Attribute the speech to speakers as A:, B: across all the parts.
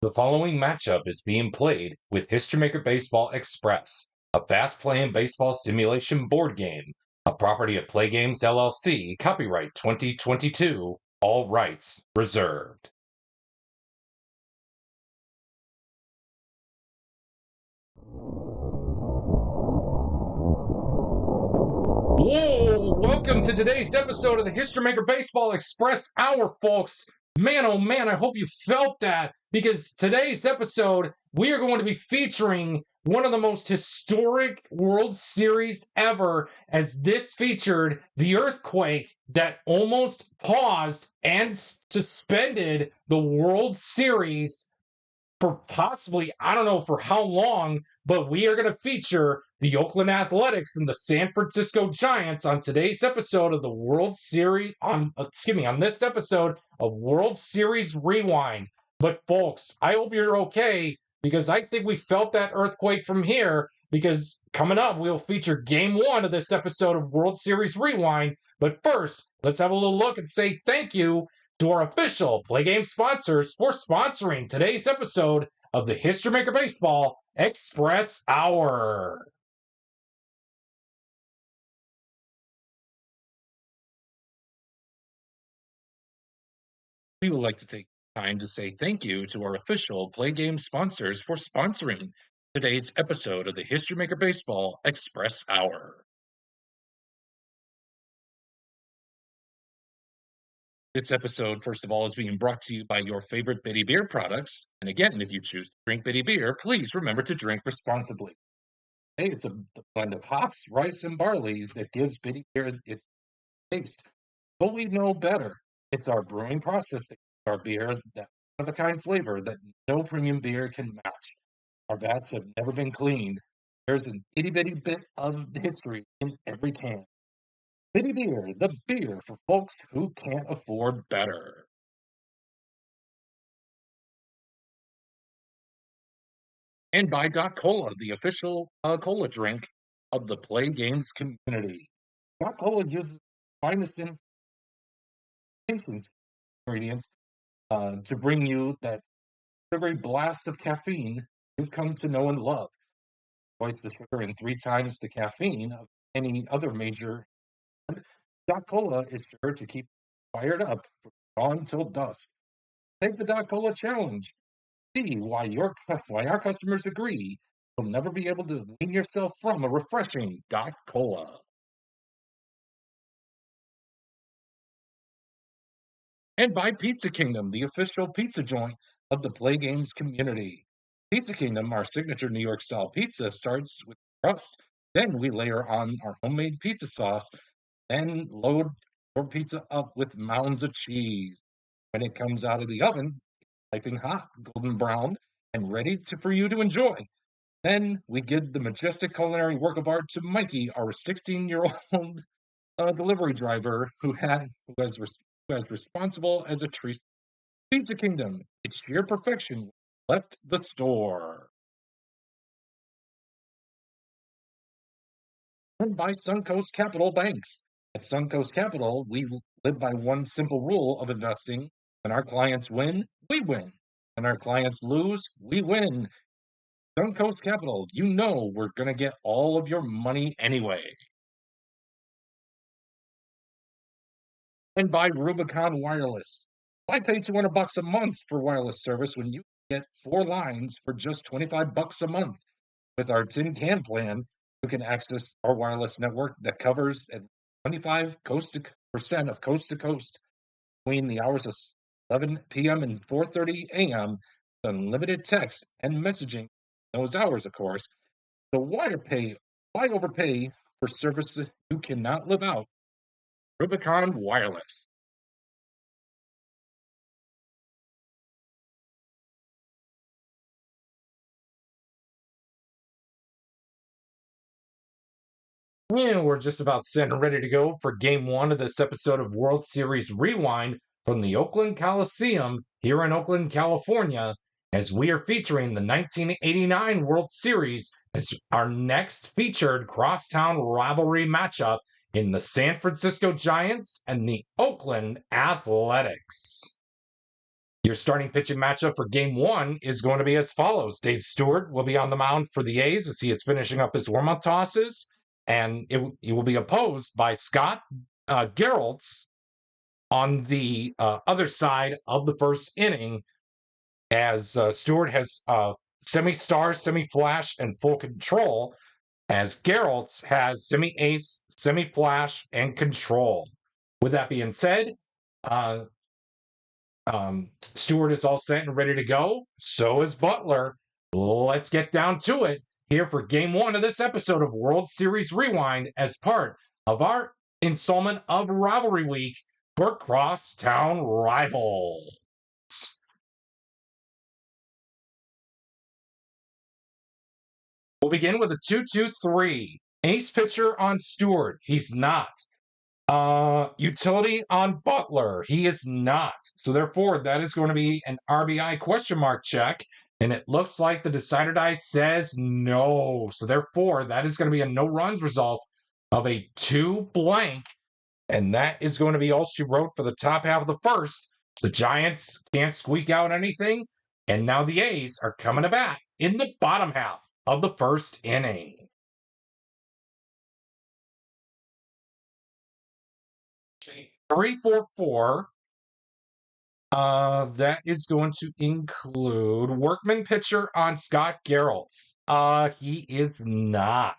A: The following matchup is being played with History Maker Baseball Express, a fast-playing baseball simulation board game, a property of Play Games LLC, copyright 2022, all rights reserved. Whoa! Welcome to today's episode of the History Maker Baseball Express Hour, folks. Man, oh man, I hope you felt that, because today's episode, we are going to be featuring one of the most historic World Series ever, as this featured the earthquake that almost paused and suspended the World Series for possibly, I don't know for how long, but we are going to feature the Oakland Athletics and the San Francisco Giants on today's episode of the World Series on this episode of World Series Rewind. But folks, I hope you're okay, because I think we felt that earthquake from here, because coming up we'll feature game 1 of this episode of World Series Rewind. But first, let's have a little look and say thank you to our official Play Game sponsors for sponsoring today's episode of the History Maker Baseball Express Hour. We would like to take time to say thank you to our official Play Game sponsors for sponsoring today's episode of the History Maker Baseball Express Hour. This episode, first of all, is being brought to you by your favorite Bitty Beer products. And again, if you choose to drink Bitty Beer, please remember to drink responsibly. Hey, it's a blend of hops, rice, and barley that gives Bitty Beer its taste. But we know better. It's our brewing process that gives our beer that one-of-a-kind flavor that no premium beer can match. Our vats have never been cleaned. There's an itty-bitty bit of history in every can. Bitty Beer, the beer for folks who can't afford better. And by Doc Cola, the official cola drink of the Play Games community. Doc Cola uses the finest ingredients to bring you that sugary blast of caffeine you've come to know and love. Twice the sugar and 3 times the caffeine of any other major. Doc Cola is sure to keep fired up from dawn till dusk. Take the Doc Cola challenge. See why our customers agree you'll never be able to wean yourself from a refreshing Doc Cola. And by Pizza Kingdom, the official pizza joint of the Play Games community. Pizza Kingdom, our signature New York style pizza, starts with crust. Then we layer on our homemade pizza sauce, then load your pizza up with mounds of cheese. When it comes out of the oven, piping hot, golden brown, and ready for you to enjoy. Then we give the majestic culinary work of art to Mikey, our 16-year-old delivery driver who was responsible as a tree. Pizza Kingdom, it's sheer perfection. Left the store. And by Suncoast Capital Banks. At Suncoast Capital, we live by one simple rule of investing. When our clients win, we win. When our clients lose, we win. Suncoast Capital, you know we're going to get all of your money anyway. And by Rubicon Wireless. Why pay $200 a month for wireless service when you get 4 lines for just $25 a month? With our tin can plan, you can access our wireless network that covers at 25% of coast to coast between the hours of 11 p.m. and 4:30 a.m. with unlimited text and messaging those hours, of course. So why overpay for service you cannot live out? Rubicon Wireless. And we're just about set and ready to go for game 1 of this episode of World Series Rewind from the Oakland Coliseum here in Oakland, California, as we are featuring the 1989 World Series as our next featured Crosstown Rivalry matchup in the San Francisco Giants and the Oakland Athletics. Your starting pitching matchup for game one is going to be as follows. Dave Stewart will be on the mound for the A's as he is finishing up his warm-up tosses, and he will be opposed by Scott Geraltz on the other side of the first inning, as Stewart has semi-star, semi-flash, and full control, as Geraltz has semi-ace, semi-flash, and control. With that being said, uh, Stewart is all set and ready to go. So is Butler. Let's get down to it here for game one of this episode of World Series Rewind as part of our installment of Rivalry Week for Crosstown Rivalries. We'll begin with a 2-2-3. Ace pitcher on Stewart. He's not. Utility on Butler. He is not. So therefore, that is going to be an RBI question mark check. And it looks like the decider die says no. So therefore, that is going to be a no runs result of a 2 blank. And that is going to be all she wrote for the top half of the first. The Giants can't squeak out anything. And now the A's are coming to bat in the bottom half of the first inning. 3-4-4. That is going to include Workman pitcher on Scott Geraltz. He is not.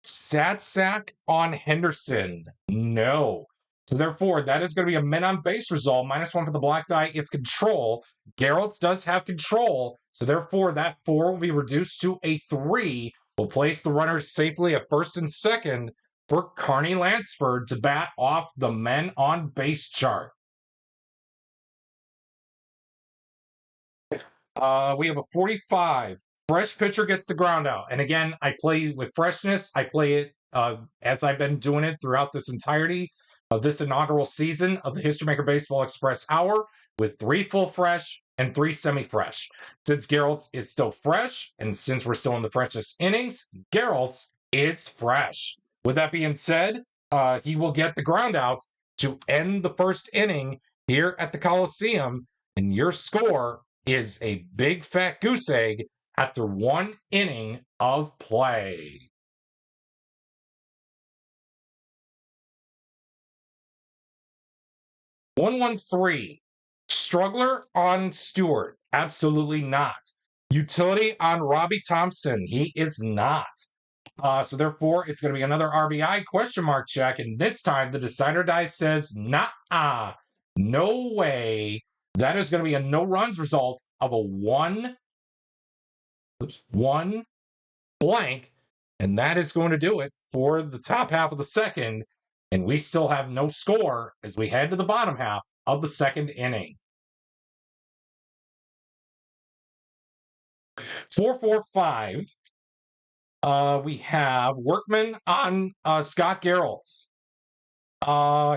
A: Sack on Henderson. No. So therefore, that is going to be a men on base result, -1 for the black die if control. Geraltz does have control, so therefore that 4 will be reduced to a 3. Will place the runners safely at first and second for Carney Lansford to bat off the men on base chart. We have a 45. Fresh pitcher gets the ground out. And again, I play with freshness. I play it as I've been doing it throughout this entirety of this inaugural season of the History Maker Baseball Express Hour, with 3 full fresh and 3 semi-fresh. Since Geraltz is still fresh, and since we're still in the freshest innings, Geraltz is fresh. With that being said, he will get the ground out to end the first inning here at the Coliseum, and your score is a big fat goose egg after 1 inning of play. (1-1-3). Struggler on Stewart. Absolutely not. Utility on Robbie Thompson. He is not. So therefore, it's going to be another RBI question mark check. And this time, the decider die says, nah, no way. That is going to be a no runs result of a 1 blank. And that is going to do it for the top half of the second. And we still have no score as we head to the bottom half of the second inning. 4-4-5. We have Workman on Scott Geraltz.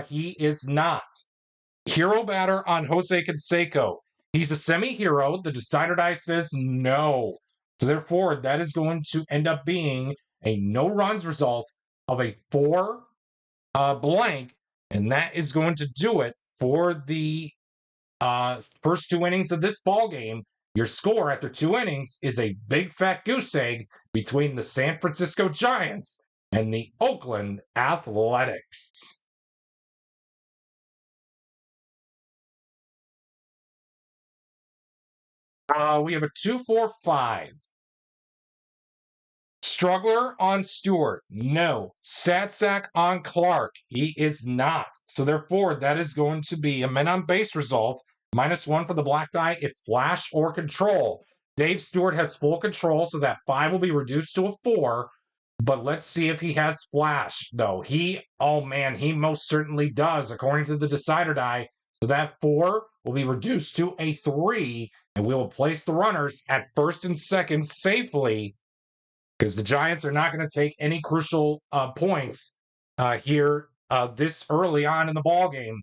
A: He is not. Hero batter on Jose Canseco. He's a semi-hero. The decider die says no. So therefore, that is going to end up being a no runs result of a 4 blank. And that is going to do it for the first 2 innings of this ball game. Your score after 2 innings is a big fat goose egg between the San Francisco Giants and the Oakland Athletics. We have a 2-4-5. Struggler on Stewart. No. Sack on Clark. He is not. So therefore, that is going to be a men on base result, -1 for the black die if flash or control. Dave Stewart has full control, so that 5 will be reduced to a 4. But let's see if he has flash, though. Oh man, he most certainly does, according to the decider die. So that 4 will be reduced to a 3, and we will place the runners at first and second safely, because the Giants are not going to take any crucial points here this early on in the ball game,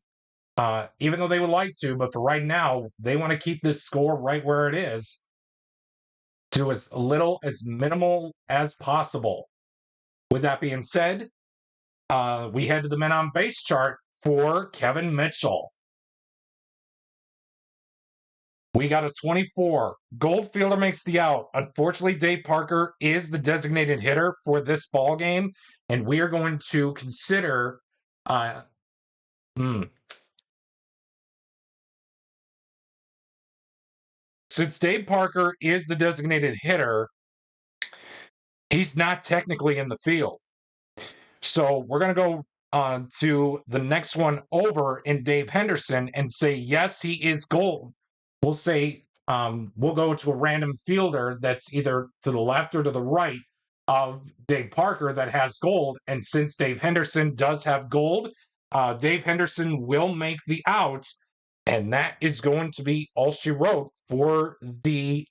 A: even though they would like to. But for right now, they want to keep this score right where it is, to as little, as minimal as possible. With that being said, we head to the men on base chart for Kevin Mitchell. We got a 24. Goldfielder makes the out. Unfortunately, Dave Parker is the designated hitter for this ball game, and we are going to consider. Uh, hmm. Since Dave Parker is the designated hitter, he's not technically in the field. So we're going to go on to the next one over in Dave Henderson and say, yes, he is gold. We'll say, we'll go to a random fielder that's either to the left or to the right of Dave Parker that has gold. And since Dave Henderson does have gold, Dave Henderson will make the out. And that is going to be all she wrote for the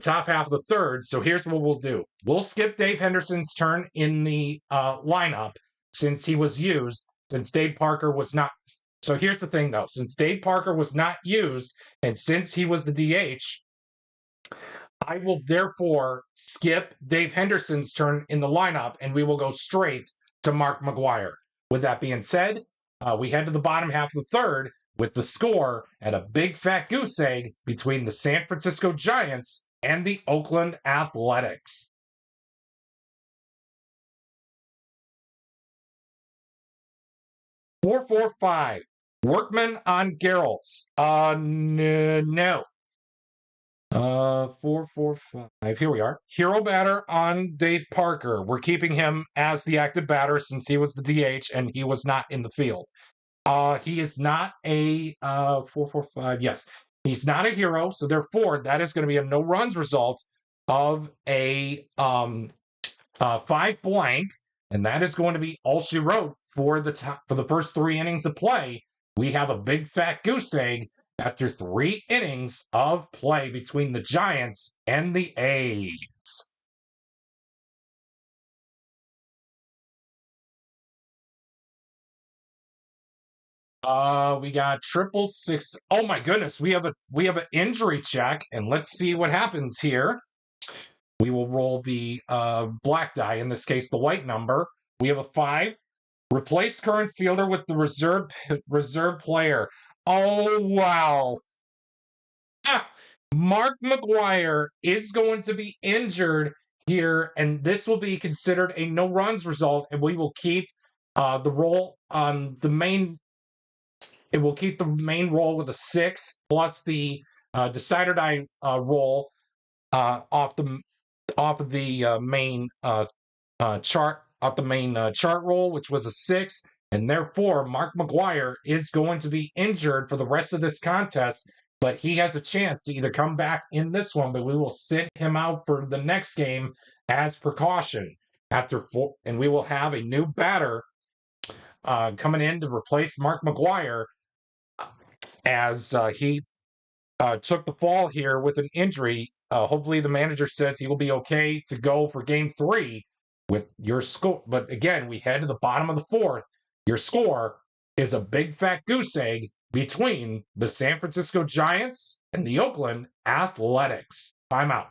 A: top half of the third. So here's what we'll do. We'll skip Dave Henderson's turn in the lineup since he was used, since Dave Parker was not. So here's the thing, though. Since Dave Parker was not used, and since he was the DH, I will therefore skip Dave Henderson's turn in the lineup, and we will go straight to Mark McGwire. With that being said, we head to the bottom half of the third with the score at a big fat goose egg between the San Francisco Giants and the Oakland Athletics. "4-4-5. Workman on Geralt's. No. 4-4-5. Here we are. Hero batter on Dave Parker. We're keeping him as the active batter since he was the DH and he was not in the field. He is not a 4-4-5. Yes, he's not a hero, so therefore that is going to be a no runs result of a 5 blank, and that is going to be all she wrote for the first 3 innings of play. We have a big fat goose egg after 3 innings of play between the Giants and the A's. We got 666. Oh my goodness, we have an injury check, and let's see what happens here. We will roll the black die, in this case the white number. We have a 5. Replace current fielder with the reserve player. Oh wow. Mark McGwire is going to be injured here, and this will be considered a no runs result, and we will keep the roll on the main. It will keep the main roll with a 6 plus the decider die roll off of the main chart off the main chart roll, which was a 6, and therefore Mark McGwire is going to be injured for the rest of this contest. But he has a chance to either come back in this one, but we will sit him out for the next game as precaution. And we will have a new batter coming in to replace Mark McGwire as he took the fall here with an injury. Hopefully, the manager says he will be okay to go for game 3 with your score. But again, we head to the bottom of the 4th. Your score is a big fat goose egg between the San Francisco Giants and the Oakland Athletics. Timeout.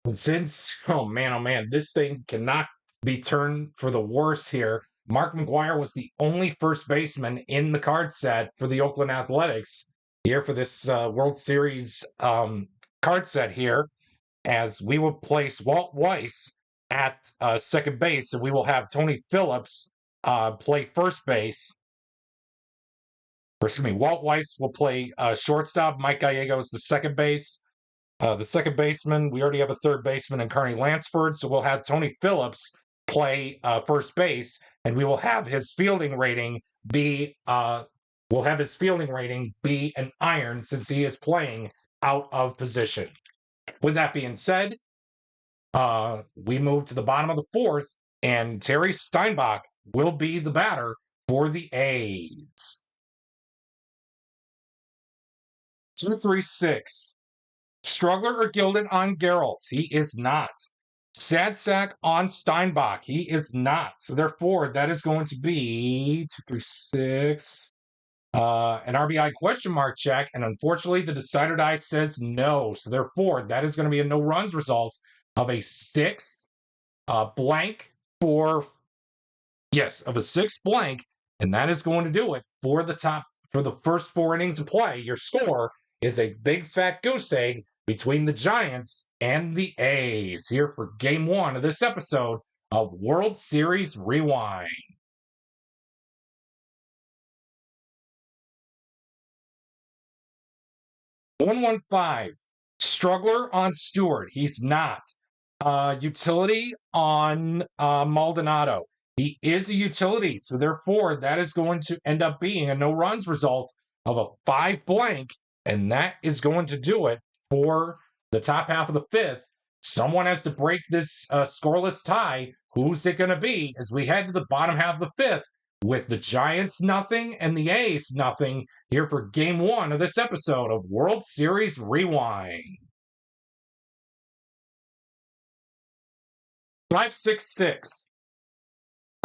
A: And since, oh man, this thing cannot be turned for the worse here. Mark McGwire was the only first baseman in the card set for the Oakland Athletics here for this World Series card set here, as we will place Walt Weiss at second base, and we will have Tony Phillips play first base. Or excuse me, Walt Weiss will play shortstop. Mike Gallegos the second base. The second baseman, we already have a third baseman in Carney Lansford, so we'll have Tony Phillips play first base, and we will have his fielding rating be an iron since he is playing out of position. With that being said, we move to the bottom of the 4th, and Terry Steinbach will be the batter for the A's. 2-3-6. Struggler or Gilded on Geralt? He is not. Sad sack on Steinbach? He is not. So therefore, that is going to be 2-3-6. An RBI question mark check, and unfortunately, the decider die says no. So therefore, that is going to be a no runs result of a 6 blank of a 6 blank, and that is going to do it for the first 4 innings of play. Your score is a big fat goose egg between the Giants and the A's here for game 1 of this episode of World Series Rewind. 115. Struggler on Stewart. He's not. Utility on Maldonado. He is a utility, so therefore that is going to end up being a no-runs result of a 5 blank, and that is going to do it for the top half of the 5th. Someone has to break this scoreless tie. Who's it going to be as we head to the bottom half of the 5th with the Giants nothing and the A's nothing here for game 1 of this episode of World Series Rewind. 566.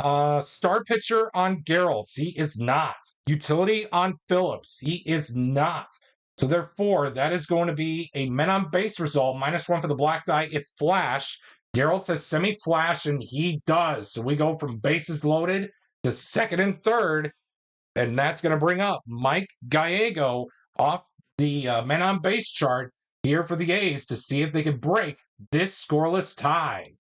A: Star pitcher on Geraltz. He is not. Utility on Phillips. He is not. So therefore, that is going to be a men on base result, -1 for the black die if flash. Geraltz has semi-flash, and he does. So we go from bases loaded to second and third, and that's going to bring up Mike Gallego off the men on base chart here for the A's to see if they can break this scoreless tie.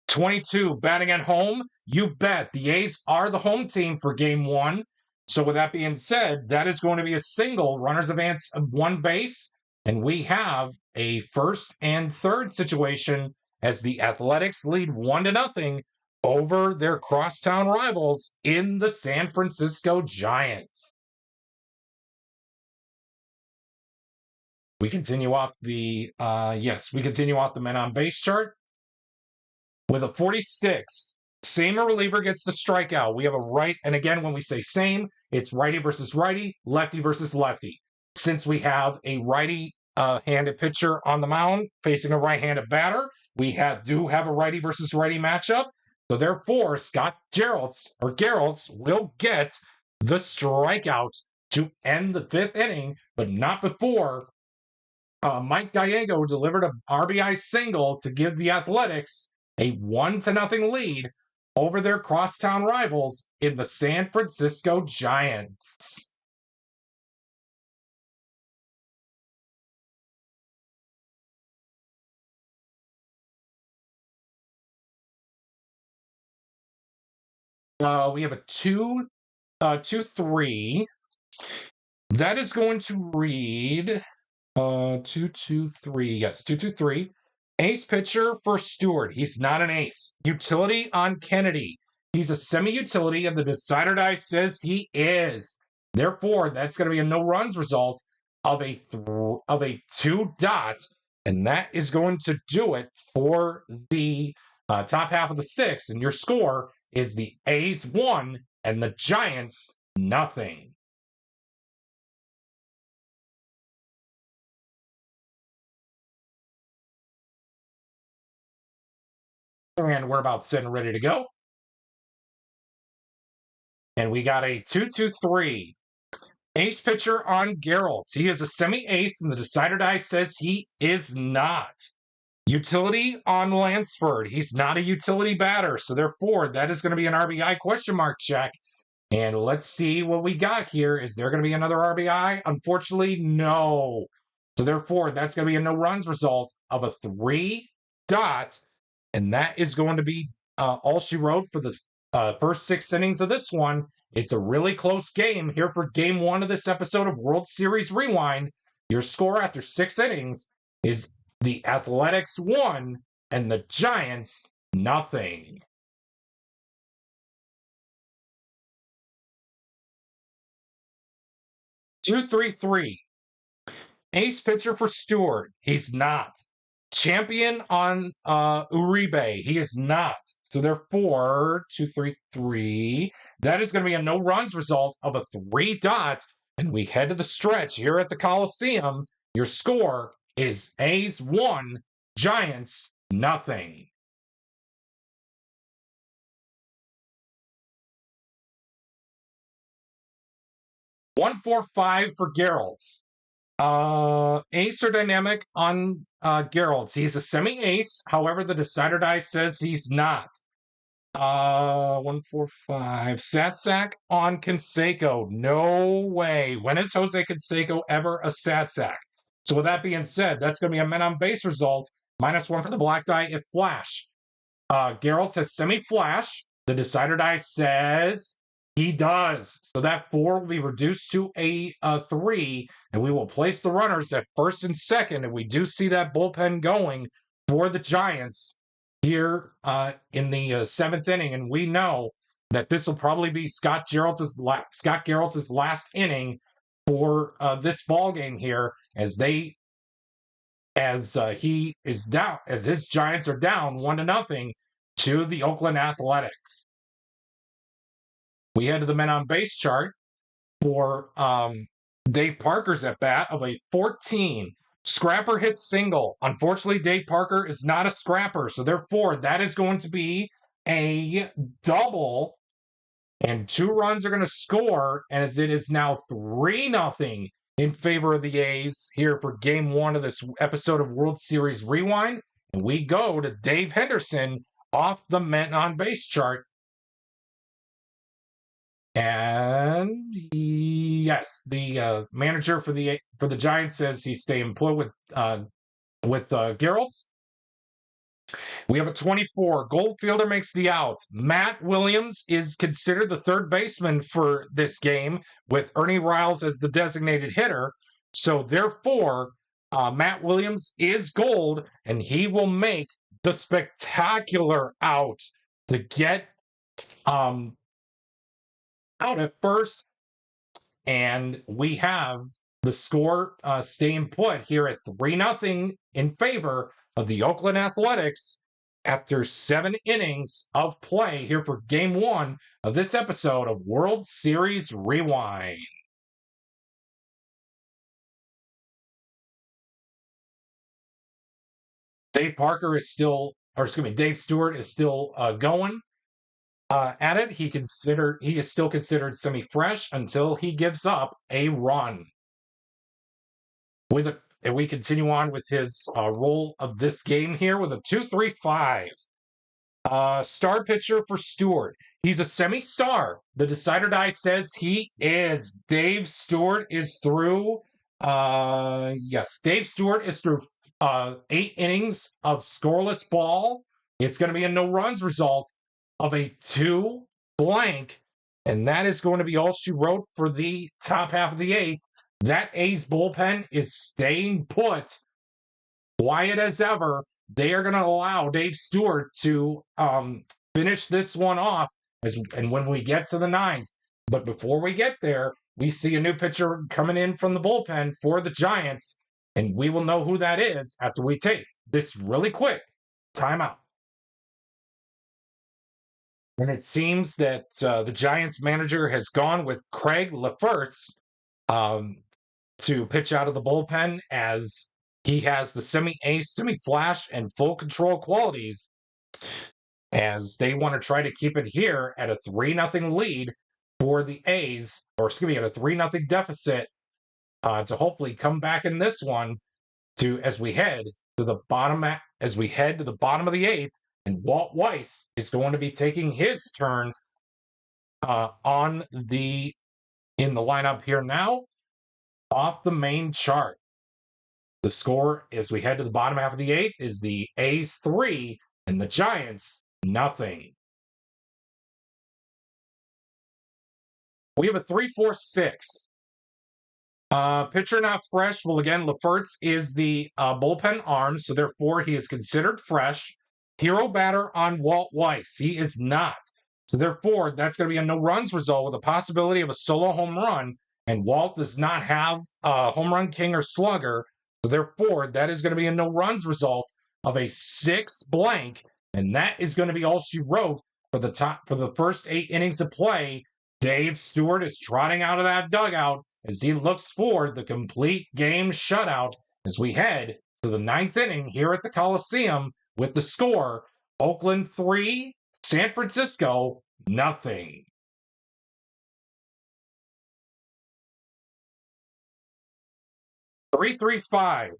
A: 22, batting at home. You bet. The A's are the home team for game 1. So with that being said, that is going to be a single. Runners advance 1 base. And we have a first and third situation as the Athletics lead 1-0 over their crosstown rivals in the San Francisco Giants. We continue off the men on base chart. With a 46, same reliever gets the strikeout. We have a right, and again, when we say same, it's righty versus righty, lefty versus lefty. Since we have a righty-handed pitcher on the mound facing a right-handed batter, we do have a righty versus righty matchup. So therefore, Scott Geraltz will get the strikeout to end the 5th inning, but not before Mike Gallego delivered an RBI single to give the Athletics a 1-0 lead over their crosstown rivals in the San Francisco Giants. We have a 2-3. That is going to read 2-2-3. Yes, 2-2-3. Ace pitcher for Stewart. He's not an ace. Utility on Kennedy. He's a semi-utility, and the decider die says he is. Therefore, that's going to be a no-runs result of a 2-dot, and that is going to do it for the top half of the 6th. And your score is the A's 1 and the Giants nothing. And we're about set and ready to go. And we got a 2-2-3. Ace pitcher on Geraltz. He is a semi-ace, and the decider die says he is not. Utility on Lansford. He's not a utility batter, so therefore that is going to be an RBI question mark check. And let's see what we got here. Is there going to be another RBI? Unfortunately, no. So therefore, that's going to be a no-runs result of a 3-dot. And that is going to be all she wrote for the first 6 innings of this one. It's a really close game here for game 1 of this episode of World Series Rewind. Your score after 6 innings is the Athletics 1 and the Giants nothing. Two, 3-3. Ace pitcher for Stewart. He's not. Champion on Uribe. He is not. So therefore, 2-3-3. That is going to be a no-runs result of a 3-dot. And we head to the stretch here at the Coliseum. Your score is A's 1, Giants nothing. One, 4-5 for Geraltz. Ace or dynamic on Geraltz. He's a semi-ace. However, the decider die says he's not. 145. Satsack on Canseco. No way. When is Jose Canseco ever a Satsack? So with that being said, that's going to be a men on base result. -1 for the black die if flash. Geralt says semi-flash. The decider die says he does. So that 4 will be reduced to a 3, and we will place the runners at first and second, and we do see that bullpen going for the Giants here in the 7th inning, and we know that this will probably be Scott Geralt's last inning for this ball game here, as he is down, as his Giants are down 1-0 to the Oakland Athletics. We head to the men on base chart for Dave Parker's at bat of a 14. Scrapper hits single. Unfortunately, Dave Parker is not a scrapper, so therefore that is going to be a double, and 2 runs are going to score, as it is now 3-0 in favor of the A's here for game 1 of this episode of World Series Rewind. And we go to Dave Henderson off the men on base chart. And yes, the manager for the Giants says he's staying put with Geralt's. We have a 24. Goldfielder makes the out. Matt Williams is considered the third baseman for this game, with Ernie Riles as the designated hitter. So therefore, Matt Williams is gold, and he will make the spectacular out to get out at first. And we have the score staying put here at 3-0 in favor of the Oakland Athletics after 7 innings of play here for game 1 of this episode of World Series Rewind. Dave Stewart is still going at it. He is still considered semi-fresh until he gives up a run. And we continue on with his role of this game here with a 2-3-5. Star pitcher for Stewart. He's a semi-star. The decider die says he is. Dave Stewart is through. Yes, Dave Stewart is through 8 innings of scoreless ball. It's going to be a no-runs result of a 2 blank, and that is going to be all she wrote for the top half of the 8th. That A's bullpen is staying put, quiet as ever. They are going to allow Dave Stewart to finish this one off, and when we get to the 9th. But before we get there, we see a new pitcher coming in from the bullpen for the Giants, and we will know who that is after we take this really quick timeout. And it seems that the Giants manager has gone with Craig Lefferts to pitch out of the bullpen, as he has the semi-ace, semi-flash, and full control qualities, as they want to try to keep it here at a 3-0 lead for the A's, or excuse me, at a 3-0 deficit to hopefully come back in this one as we head to the bottom of the 8th, and Walt Weiss is going to be taking his turn in the lineup here now off the main chart. The score as we head to the bottom half of the 8th is the A's 3 and the Giants nothing. We have a 3-4-6. Pitcher not fresh. Well, again, Lefferts is the bullpen arm, so therefore he is considered fresh. Hero batter on Walt Weiss. He is not. So therefore, that's going to be a no-runs result with a possibility of a solo home run, and Walt does not have a home run king or slugger. So therefore, that is going to be a no-runs result of a 6 blank, and that is going to be all she wrote for the first 8 innings of play. Dave Stewart is trotting out of that dugout as he looks for the complete game shutout as we head to the 9th inning here at the Coliseum with the score Oakland 3, San Francisco nothing. (3-3-5).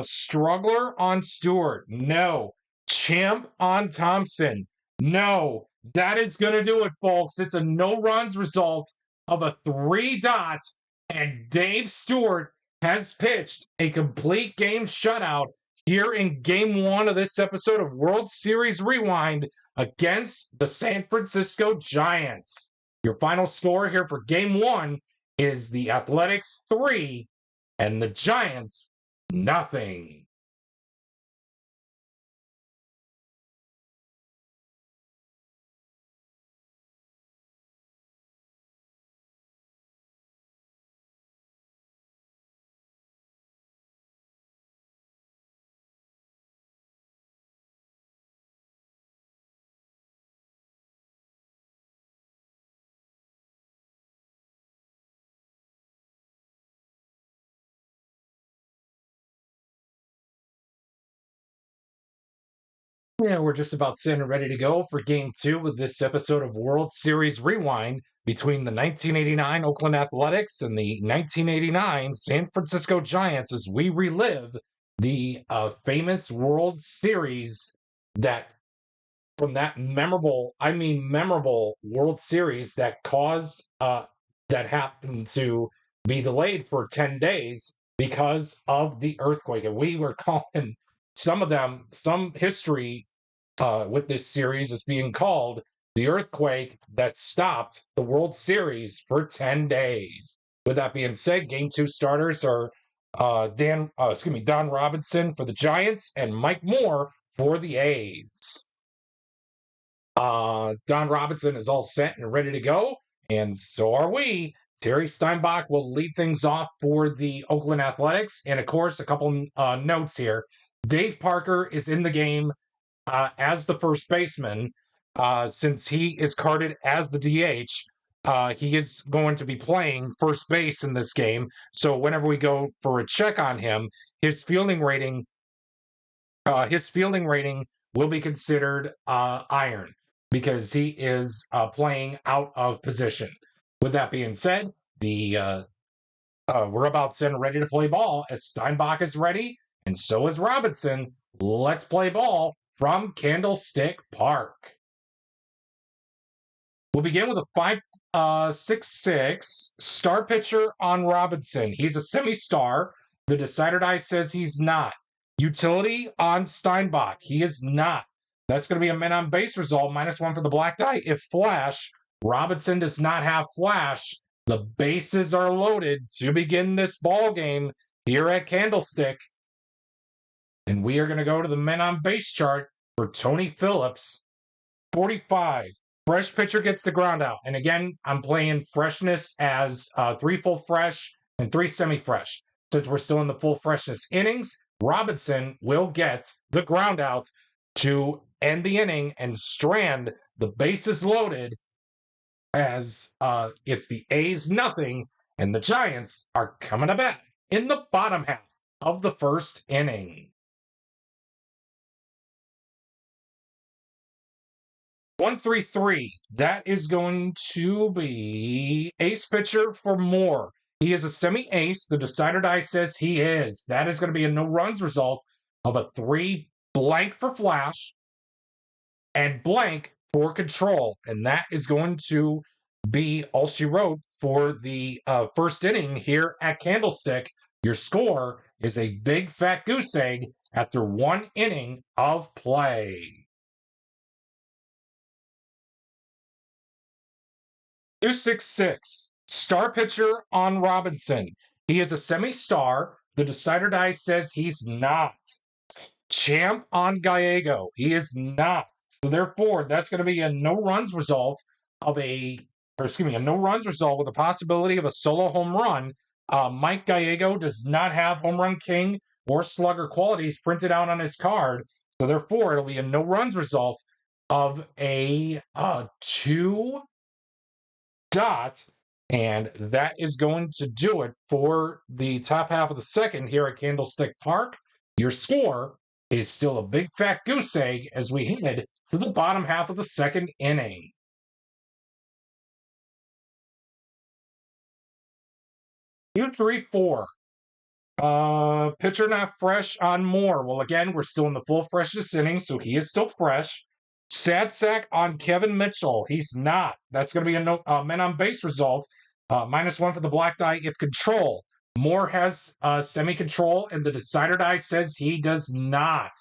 A: Struggler on Stewart. No. Champ on Thompson. No, that is going to do it, folks. It's a no runs result of a 3-dot, and Dave Stewart has pitched a complete game shutout here in game one of this episode of World Series Rewind against the San Francisco Giants. Your final score here for game one is the Athletics 3 and the Giants nothing. Yeah, we're just about set and ready to go for game two with this episode of World Series Rewind between the 1989 Oakland Athletics and the 1989 San Francisco Giants as we relive the famous World Series that from that memorable World Series that caused that happened to be delayed for 10 days because of the earthquake. And we were calling some history with this series is being called the earthquake that stopped the World Series for 10 days. With that being said, game two starters are Don Robinson for the Giants and Mike Moore for the A's. Don Robinson is all set and ready to go, and so are we. Terry Steinbach will lead things off for the Oakland Athletics. And of course, a couple notes here. Dave Parker is in the game as the first baseman, since he is carded as the DH. He is going to be playing first base in this game. So whenever we go for a check on him, his fielding rating will be considered iron because he is playing out of position. With that being said, we're about set and ready to play ball as Steinbach is ready, and so is Robinson. Let's play ball from Candlestick Park. We'll begin with a 5-6-6 star pitcher on Robinson. He's a semi-star. The decider die says he's not. Utility on Steinbach. He is not. That's going to be a men on base result, -1 for the black die. If flash, Robinson does not have flash. The bases are loaded to begin this ball game here at Candlestick. And we are going to go to the men on base chart for Tony Phillips. 45. Fresh pitcher gets the ground out. And again, I'm playing freshness as 3 full fresh and 3 semi-fresh. Since we're still in the full freshness innings, Robinson will get the ground out to end the inning and strand the bases loaded as it's the A's nothing and the Giants are coming to bat in the bottom half of the first inning. 1-3-3. That is going to be ace pitcher for Moore. He is a semi-ace. The decider die says he is. That is going to be a no runs result of a 3 blank for flash and blank for control. And that is going to be all she wrote for the first inning here at Candlestick. Your score is a big fat goose egg after 1 inning of play. 2-6-6. Star pitcher on Robinson. He is a semi-star. The decider die says he's not. Champ on Gallego. He is not. So therefore, that's going to be a no runs result a no runs result with a possibility of a solo home run. Mike Gallego does not have home run king or slugger qualities printed out on his card. So therefore, it'll be a no runs result of a 2 dot, and that is going to do it for the top half of the second here at Candlestick Park. Your score is still a big fat goose egg as we head to the bottom half of the second inning. 2-3-4. Pitcher not fresh on Moore. Well, again, we're still in the full freshness inning, so he is still fresh. Sad sack on Kevin Mitchell. He's not. That's going to be a men on base result. -1 for the black die if control. Moore has semi control, and the decider die says he does not.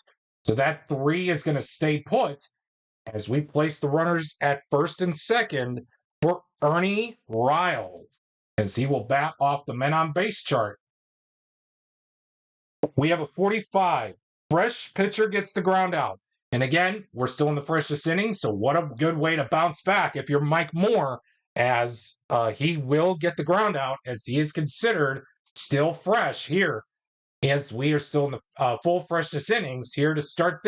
A: So that 3 is going to stay put as we place the runners at first and second for Ernie Riles, as he will bat off the men on base chart. We have a 45. Fresh pitcher gets the ground out. And again, we're still in the freshest inning, so what a good way to bounce back if you're Mike Moore, as he will get the ground out, as he is considered still fresh here, as we are still in the full freshness innings here to start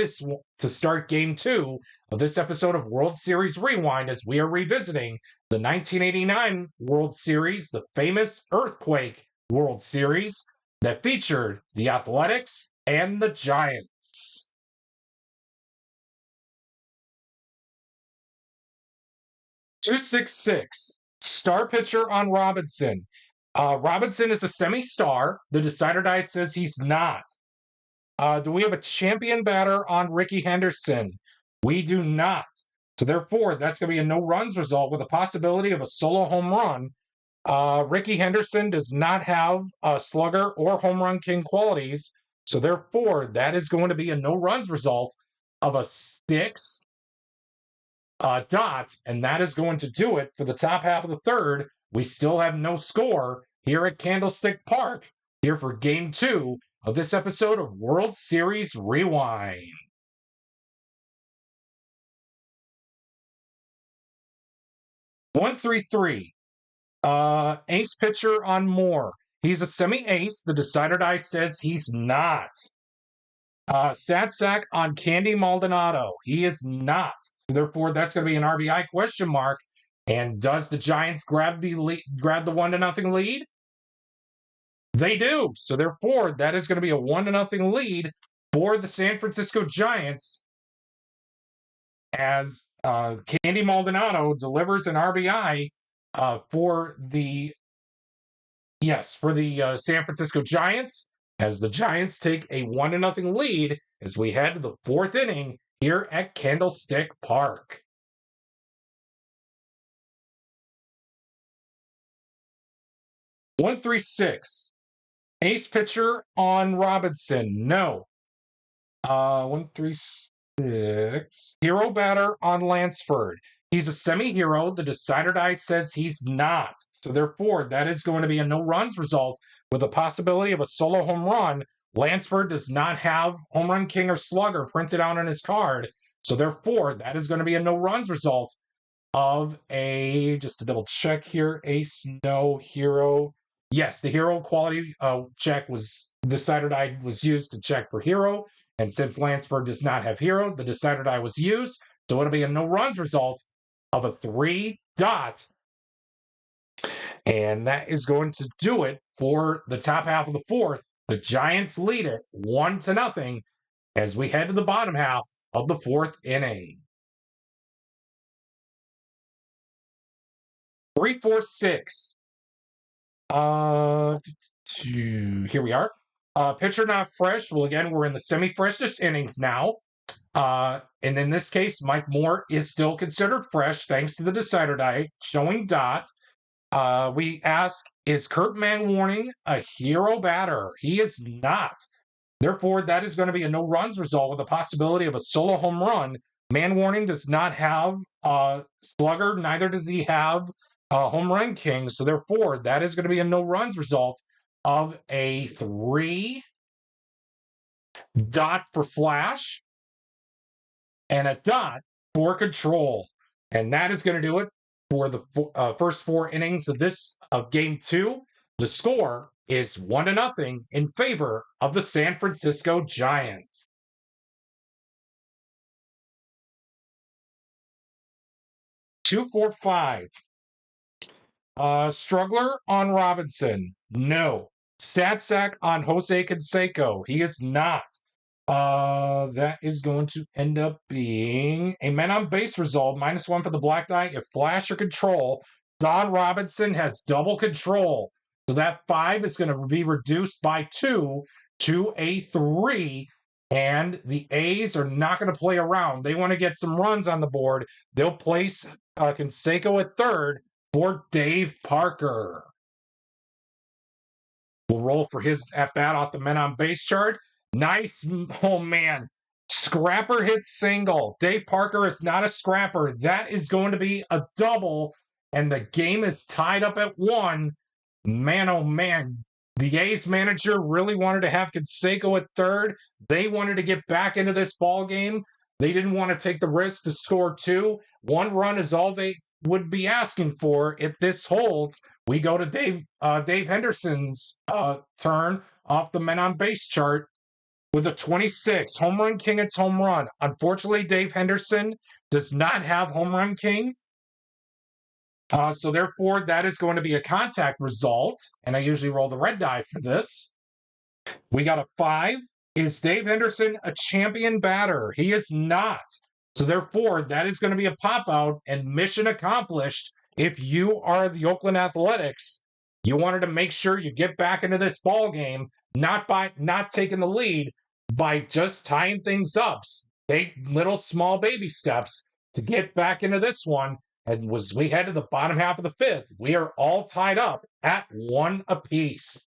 A: game 2 of this episode of World Series Rewind, as we are revisiting the 1989 World Series, the famous Earthquake World Series that featured the Athletics and the Giants. .266 star pitcher on Robinson. Robinson is a semi-star. The decider die says he's not. Do we have a champion batter on Ricky Henderson? We do not. So therefore, that's going to be a no-runs result with a possibility of a solo home run. Ricky Henderson does not have a slugger or home run king qualities. So therefore, that is going to be a no-runs result of a 6 dot, and that is going to do it for the top half of the third. We still have no score here at Candlestick Park, here for Game 2 of this episode of World Series Rewind. .133. Ace pitcher on Moore. He's a semi-ace. The decider die says he's not. Sad sack on Candy Maldonado. He is not. So therefore, that's going to be an RBI question mark. And does the Giants grab the 1-0 lead? They do. So therefore, that is going to be a 1-0 lead for the San Francisco Giants, as Candy Maldonado delivers an RBI for the San Francisco Giants, as the Giants take a 1-0 lead as we head to the 4th inning here at Candlestick Park. .136. Ace pitcher on Robinson. No. 136. Hero batter on Lansford. He's a semi-hero. The decider die says he's not. So therefore, that is going to be a no-runs result with a possibility of a solo home run. Lansford does not have home run king or slugger printed out on his card. So therefore, that is going to be a no-runs result of just to double check here, ace, no, hero. Yes, the hero quality check was decider die was used to check for hero. And since Lansford does not have hero, the decider die was used. So it'll be a no-runs result of a 3 dot. And that is going to do it for the top half of the 4th. The Giants lead it 1-0 as we head to the bottom half of the 4th inning. .346. Here we are. Pitcher not fresh. Well, again, we're in the semi-freshness innings now. And in this case, Mike Moore is still considered fresh thanks to the decider die showing dot. We ask, is Kurt Manwarning a hero batter? He is not. Therefore, that is going to be a no-runs result with the possibility of a solo home run. Manwarning does not have a slugger, neither does he have a home run king. So therefore, that is going to be a no-runs result of a 3 dot for flash and a dot for control. And that is going to do it for the first 4 innings of Game 2. The score is 1-0 in favor of the San Francisco Giants. .245. Struggler on Robinson. No. Stat sack on Jose Canseco. He is not. That is going to end up being a men on base result, -1 for the black die if flash or control. Don Robinson has double control. So that 5 is going to be reduced by 2 to a 3. And the A's are not going to play around. They want to get some runs on the board. They'll place Canseco at third for Dave Parker. Will roll for his at-bat off the men on base chart. Nice. Oh, man. Scrapper hits single. Dave Parker is not a scrapper. That is going to be a double, and the game is tied up at 1. Man, oh, man. The A's manager really wanted to have Canseco at third. They wanted to get back into this ball game. They didn't want to take the risk to score 2. 1 run is all they would be asking for if this holds. We go to Dave Henderson's turn off the men on base chart with a 26. Home run king, it's home run. Unfortunately, Dave Henderson does not have home run king. So therefore, that is going to be a contact result. And I usually roll the red die for this. We got a 5. Is Dave Henderson a champion batter? He is not. So therefore, that is going to be a pop out and mission accomplished. If you are the Oakland Athletics, you wanted to make sure you get back into this ball game, not taking the lead, by just tying things up. Take little small baby steps to get back into this one. And as we head to the bottom half of the 5th, we are all tied up at 1 apiece.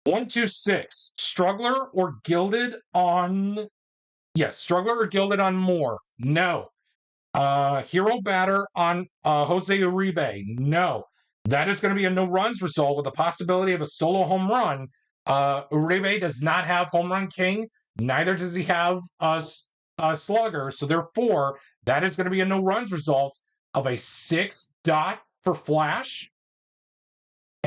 A: One, 2, 6. Struggler or gilded on... Yes, struggler or gilded on Moore? No. Hero batter on Jose Uribe? No. That is going to be a no runs result with the possibility of a solo home run. Uribe does not have home run king. Neither does he have a slugger. So therefore, that is going to be a no runs result of a 6 dot for flash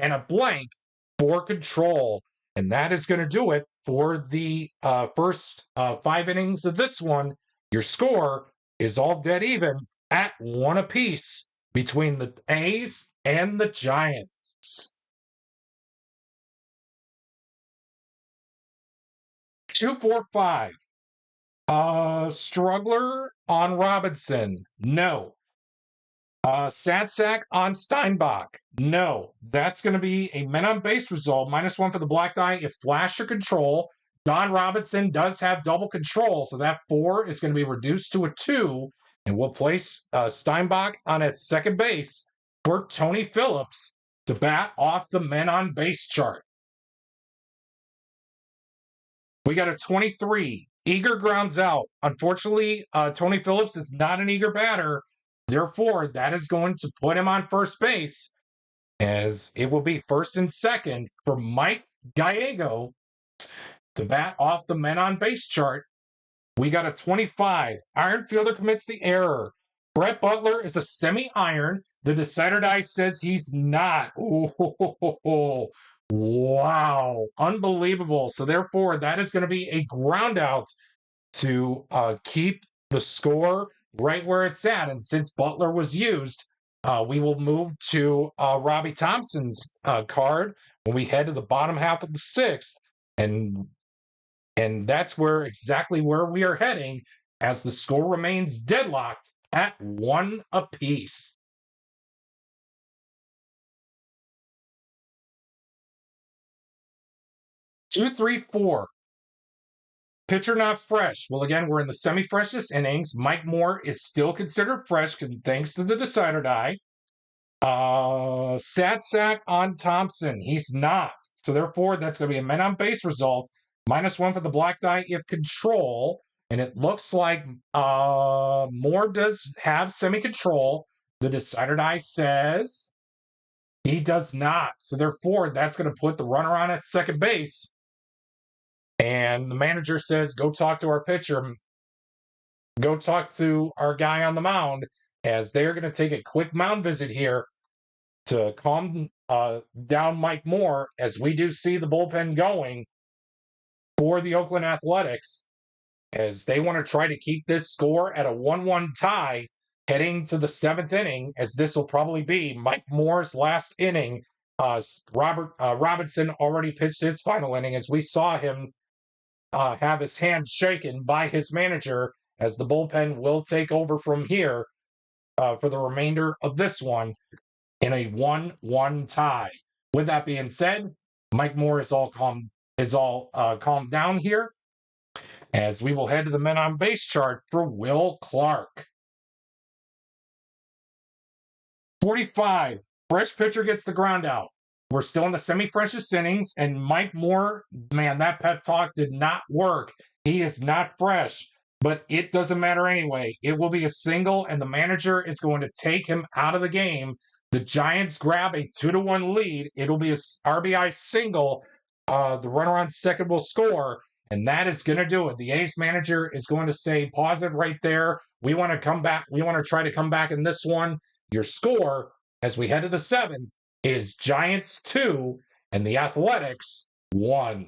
A: and a blank for control. And that is going to do it for the first 5 innings of this one. Your score is all dead even at 1 apiece between the A's and the Giants. 2, 4, 5. Struggler on Robinson? No. Sad sack on Steinbach? No. That's going to be a men on base result. -1 for the black die if flash or control. Don Robinson does have double control, so that 4 is going to be reduced to a 2, and we'll place Steinbach on at second base for Tony Phillips to bat off the men on base chart. We got a 23. Eager grounds out. Unfortunately, Tony Phillips is not an eager batter. Therefore, that is going to put him on first base, as it will be first and second for Mike Gallego to bat off the men on base chart. We got a 25. Iron fielder commits the error. Brett Butler is a semi-iron. The decider die says he's not. Oh, wow. Unbelievable. So therefore, that is going to be a ground out to keep the score right where it's at. And since Butler was used, we will move to Robbie Thompson's card when we head to the bottom half of the 6th. And that's exactly where we are heading, as the score remains deadlocked at 1 apiece. Two, 3, 4. Pitcher not fresh. Well, again, we're in the semi-freshness innings. Mike Moore is still considered fresh thanks to the decider die. Sad sack on Thompson. He's not. So therefore, that's going to be a men on base result. -1 for the black die if control. And it looks like Moore does have semi-control. The decider die says he does not. So therefore, that's going to put the runner on at second base. And the manager says, go talk to our pitcher. Go talk to our guy on the mound, as they're going to take a quick mound visit here to calm down Mike Moore, as we do see the bullpen going for the Oakland Athletics, as they want to try to keep this score at a 1-1 tie heading to the 7th inning, as this will probably be Mike Moore's last inning. Robinson already pitched his final inning, as we saw him have his hand shaken by his manager, as the bullpen will take over from here. for the remainder of this one in a 1-1 tie. With that being said, Mike Moore is all calmed down here, as we will head to the men on base chart for Will Clark. 45, fresh pitcher gets the ground out. We're still in the semi-freshest innings, and Mike Moore, man, that pep talk did not work. He is not fresh, but it doesn't matter anyway. It will be a single, and the manager is going to take him out of the game. The Giants grab a 2-1 lead. It'll be a RBI single. The runner on second will score, and that is going to do it. The A's manager is going to say, pause it right there. We want to come back. We want to try to come back in this one. Your score, as we head to the seventh, is Giants 2 and the Athletics 1.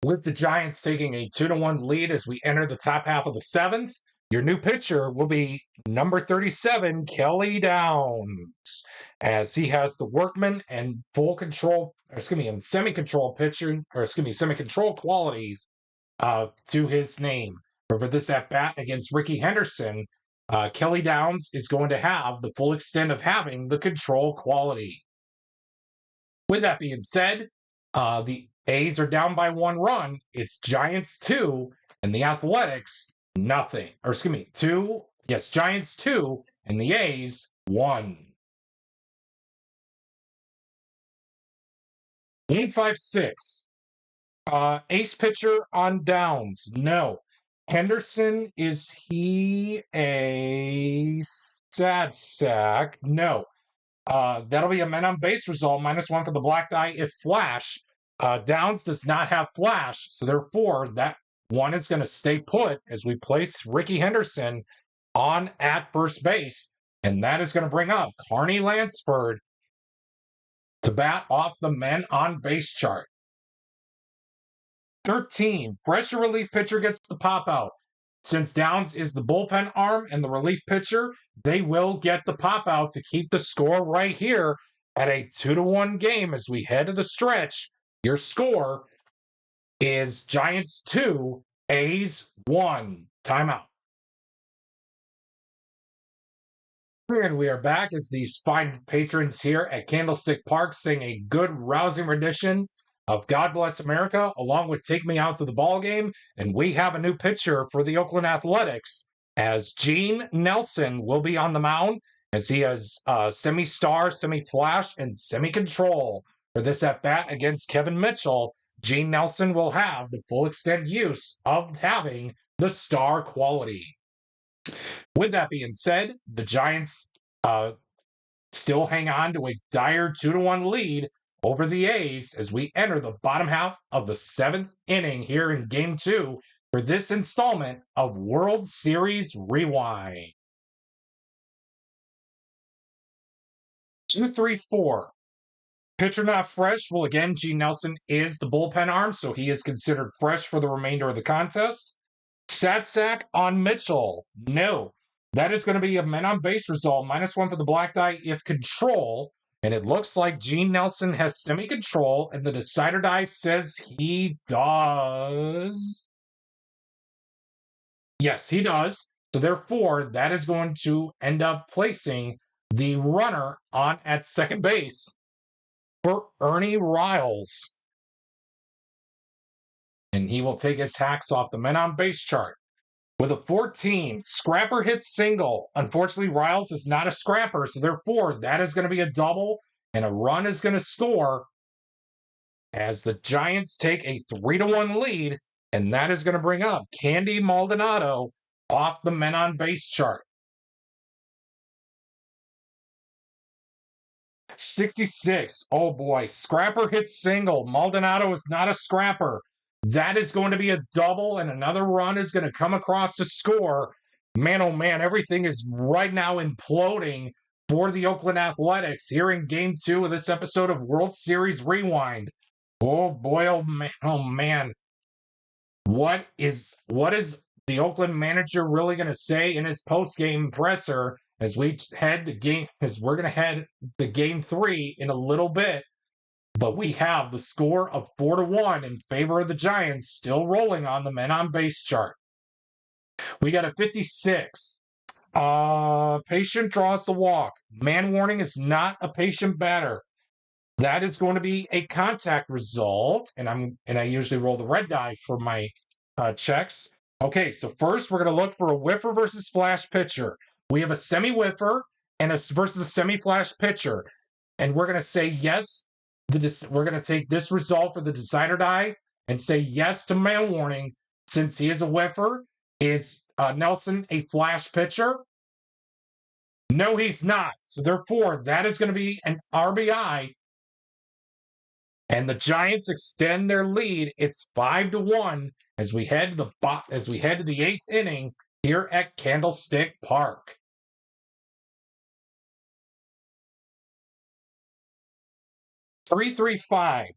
A: With the Giants taking a 2-1 lead as we enter the top half of the seventh, your new pitcher will be number 37, Kelly Downs, as he has the workman and and semi-control pitching, semi-control qualities to his name. But for this at bat against Ricky Henderson, Kelly Downs is going to have the full extent of having the control quality. With that being said, the A's are down by 1 run. It's Giants 2 and the Athletics nothing. Giants 2 and the A's 1. 856. Ace pitcher on Downs. No. Henderson, is he a sad sack? No. That'll be a men on base result, -1 for the black die if flash. Downs does not have flash, so therefore that one is going to stay put as we place Ricky Henderson on at first base, and that is going to bring up Carney Lansford to bat off the men on base chart. 13, fresh relief pitcher gets the pop out. Since Downs is the bullpen arm and the relief pitcher, they will get the pop out to keep the score right here at a 2-1 game as we head to the stretch. Your score is Giants 2, A's 1. Timeout. And we are back as these fine patrons here at Candlestick Park sing a good, rousing rendition of God Bless America, along with Take Me Out to the Ball Game. And we have a new pitcher for the Oakland Athletics, as Gene Nelson will be on the mound, as he has semi-star, semi-flash, and semi-control. For this at-bat against Kevin Mitchell, Gene Nelson will have the full extent use of having the star quality. With that being said, the Giants still hang on to a dire 2-1 lead over the A's as we enter the bottom half of the 7th inning here in Game 2 for this installment of World Series Rewind. 2-3-4. Pitcher not fresh. Well, again, Gene Nelson is the bullpen arm, so he is considered fresh for the remainder of the contest. Sad sack on Mitchell. No. That is going to be a men on base result, -1 for the black die if control. And it looks like Gene Nelson has semi-control, and the decider die says he does. Yes, he does. So therefore, that is going to end up placing the runner on at second base for Ernie Riles. And he will take his hacks off the men on base chart. With a 14, Scrapper hits single. Unfortunately, Riles is not a scrapper, so therefore that is going to be a double, and a run is going to score as the Giants take a 3-1 lead, and that is going to bring up Candy Maldonado off the men on base chart. 66, oh boy, Scrapper hits single. Maldonado is not a scrapper. That is going to be a double, and another run is going to come across to score. Man, oh man, everything is right now imploding for the Oakland Athletics here in Game 2 of this episode of World Series Rewind. Oh boy, oh man, oh man. What is the Oakland manager really going to say in his post-game presser as we're going to head to Game 3 in a little bit? But we have the score of 4-1 in favor of the Giants still rolling on the men on base chart. We got a 56. Patient draws the walk. Man warning is not a patient batter. That is going to be a contact result, and I usually roll the red die for my checks. Okay, so first we're going to look for a whiffer versus flash pitcher. We have a semi-whiffer and versus a semi-flash pitcher, and we're going to say yes. We're going to take this result for the decider die and say yes to man warning since he is a whiffer. Is Nelson a flash pitcher? No, he's not. So therefore, that is going to be an RBI. And the Giants extend their lead. It's 5-1 as we head to the eighth inning here at Candlestick Park. Three, 3-5.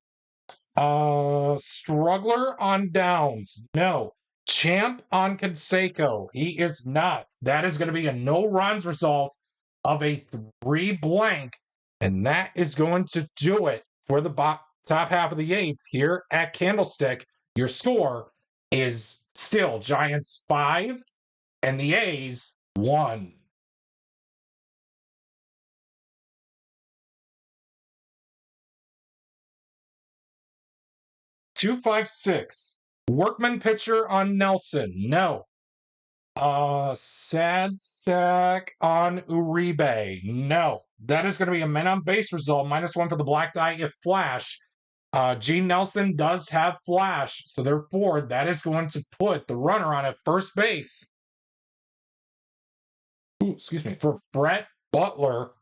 A: Struggler on downs. No. Champ on Canseco. He is not. That is going to be a no runs result of a 3 blank. And that is going to do it for the top half of the eighth here at Candlestick. Your score is still Giants 5 and the A's 1. Two, 5-6. Workman pitcher on Nelson. No. Sad sack on Uribe. No. That is going to be a men on base result. -1 for the black die if flash. Gene Nelson does have flash. So therefore, that is going to put the runner on at first base. For Brett Butler,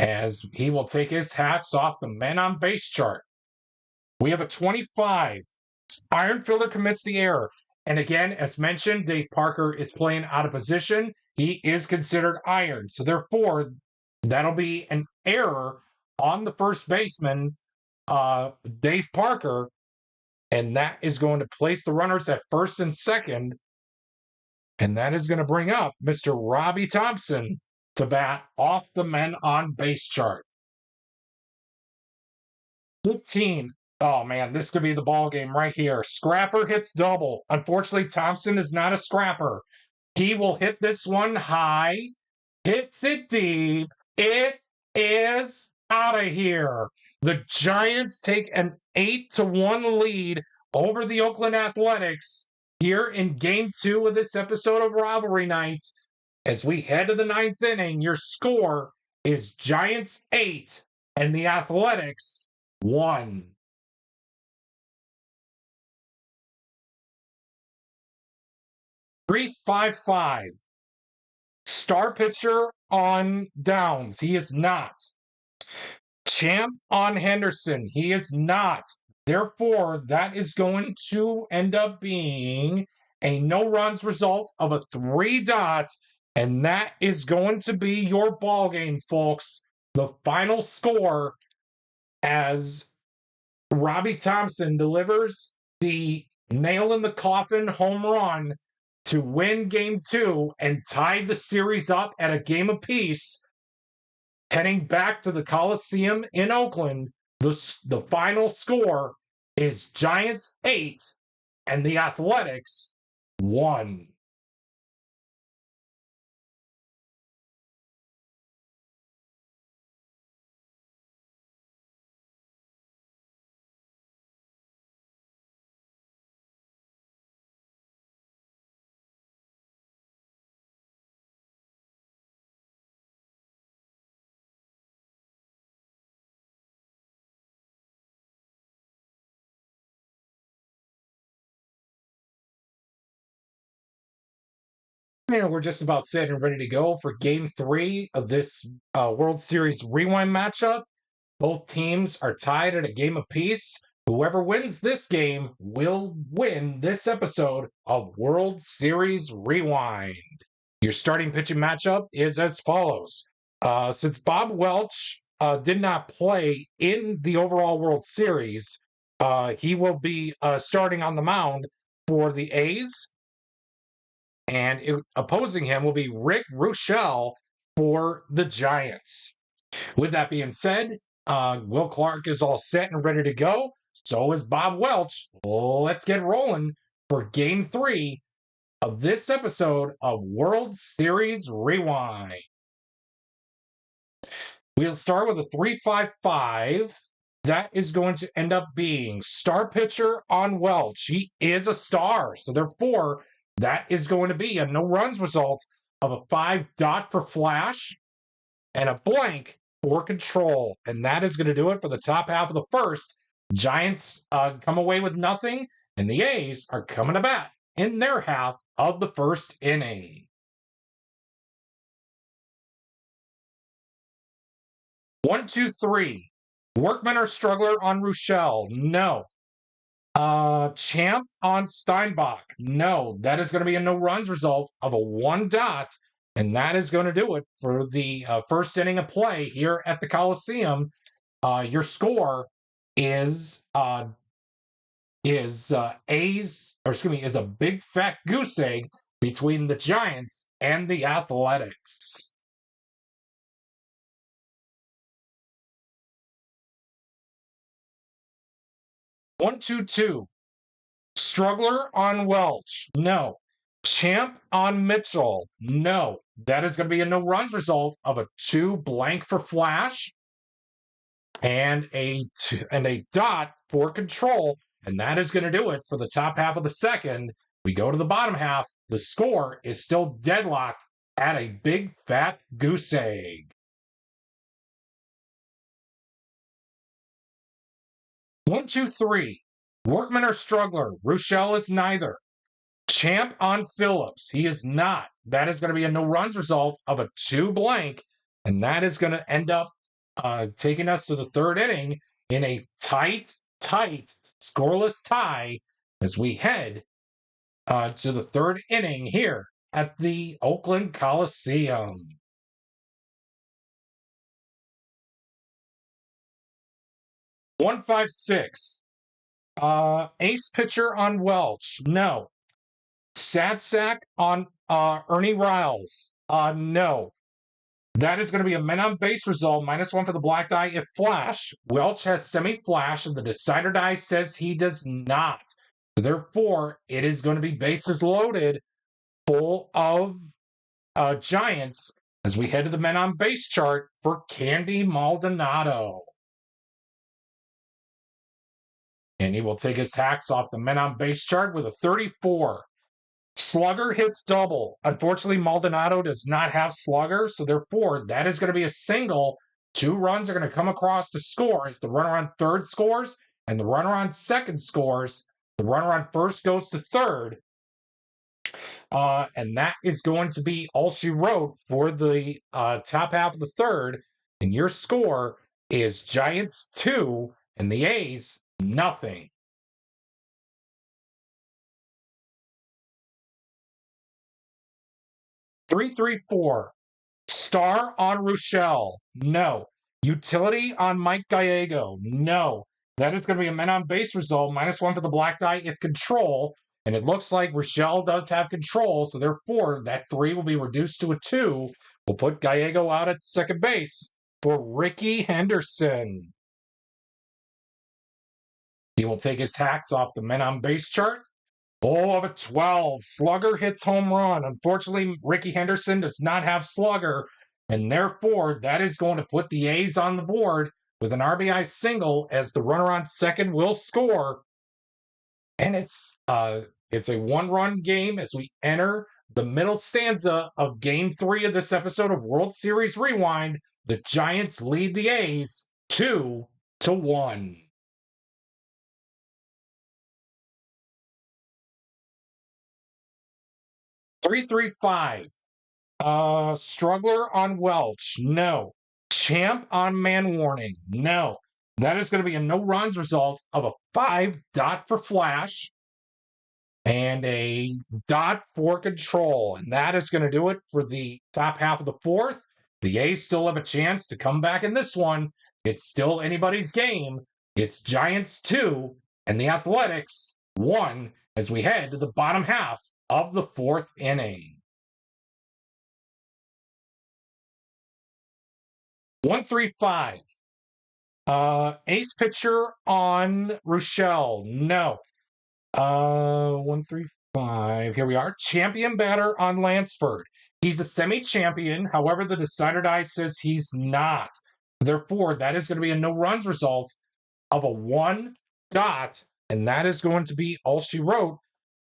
A: as he will take his hats off the men on base chart. We have a 25. Iron fielder commits the error. And again, as mentioned, Dave Parker is playing out of position. He is considered iron. So therefore, that'll be an error on the first baseman, Dave Parker. And that is going to place the runners at first and second. And that is going to bring up Mr. Robbie Thompson to bat off the men on base chart. 15. Oh, man, this could be the ball game right here. Scrapper hits double. Unfortunately, Thompson is not a scrapper. He will hit this one high, hits it deep. It is out of here. The Giants take an 8-1 lead over the Oakland Athletics here in Game 2 of this episode of Rivalry Night. As we head to the ninth inning, your score is Giants 8 and the Athletics 1. Three, 5-5. Star pitcher on downs. He is not. Champ on Henderson. He is not. Therefore, that is going to end up being a no runs result of a 3-dot. And that is going to be your ball game, folks. The final score as Robbie Thompson delivers the nail in the coffin home run to win Game 2 and tie the series up at a game apiece. Heading back to the Coliseum in Oakland, the final score is Giants 8 and the Athletics 1. And we're just about set and ready to go for Game 3 of this World Series Rewind matchup. Both teams are tied at a game apiece. Whoever wins this game will win this episode of World Series Rewind. Your starting pitching matchup is as follows. Since Bob Welch did not play in the overall World Series, he will be starting on the mound for the A's. And opposing him will be Rick Rochelle for the Giants. With that being said, Will Clark is all set and ready to go. So is Bob Welch. Let's get rolling for Game 3 of this episode of World Series Rewind. We'll start with a 3-5-5. That is going to end up being star pitcher on Welch. He is a star, so therefore that is going to be a no runs result of a 5 dot for Flash and a blank for Control. And that is going to do it for the top half of the first. Giants come away with nothing, and the A's are coming to bat in their half of the first inning. 1-2-3. Workman or Struggler on Rochelle? No. Champ on Steinbach? No. That is going to be a no runs result of a 1 dot. And that is going to do it for the first inning of play here at the Coliseum. Your score is a big fat goose egg between the Giants and the Athletics. One, two, two. Struggler on Welch? No. Champ on Mitchell? No. That is going to be a no runs result of a 2 blank for Flash and a dot for Control. And that is going to do it for the top half of the second. We go to the bottom half. The score is still deadlocked at a big fat goose egg. 1-2-3. Workman or Struggler? Rochelle is neither. Champ on Phillips? He is not. That is going to be a no runs result of a 2 blank. And that is going to end up taking us to the third inning in a tight, scoreless tie as we head to the third inning here at the Oakland Coliseum. One, 5-6. Ace pitcher on Welch? No. Sad sack on Ernie Riles? No. That is going to be a men on base result, -1 for the black die if Flash. Welch has semi-flash, and the decider die says he does not. So therefore, it is going to be bases loaded, full of Giants, as we head to the men on base chart for Candy Maldonado. And he will take his hacks off the men on base chart with a 34. Slugger hits double. Unfortunately, Maldonado does not have slugger, so therefore that is going to be a single. 2 runs are going to come across to score as the runner on third scores and the runner on second scores. The runner on first goes to third. And that is going to be all she wrote for the top half of the third. And your score is Giants 2 and the A's nothing. 3-3-4. Star on Rochelle? No. Utility on Mike Gallego? No. That is going to be a men on base result, -1 for the black die if Control. And it looks like Rochelle does have Control, so therefore that 3 will be reduced to a 2. We'll put Gallego out at second base for Ricky Henderson. He will take his hacks off the men on base chart. Oh, of a 12. Slugger hits home run. Unfortunately, Ricky Henderson does not have slugger, and therefore that is going to put the A's on the board with an RBI single as the runner on second will score. And it's a 1-run game as we enter the middle stanza of Game 3 of this episode of World Series Rewind. The Giants lead the A's 2-1. 3-3-5. Struggler on Welch? No. Champ on man warning? No. That is going to be a no runs result of a 5 dot for Flash and a dot for Control. And that is going to do it for the top half of the fourth. The A's still have a chance to come back in this one. It's still anybody's game. It's Giants 2 and the Athletics 1 as we head to the bottom half of the fourth inning. 1-3-5. Ace pitcher on Rochelle? No. 1-3. 5. Here we are. Champion batter on Lansford. He's a semi-champion. However, the decider die says he's not. Therefore, that is going to be a no runs result of a 1 dot. And that is going to be all she wrote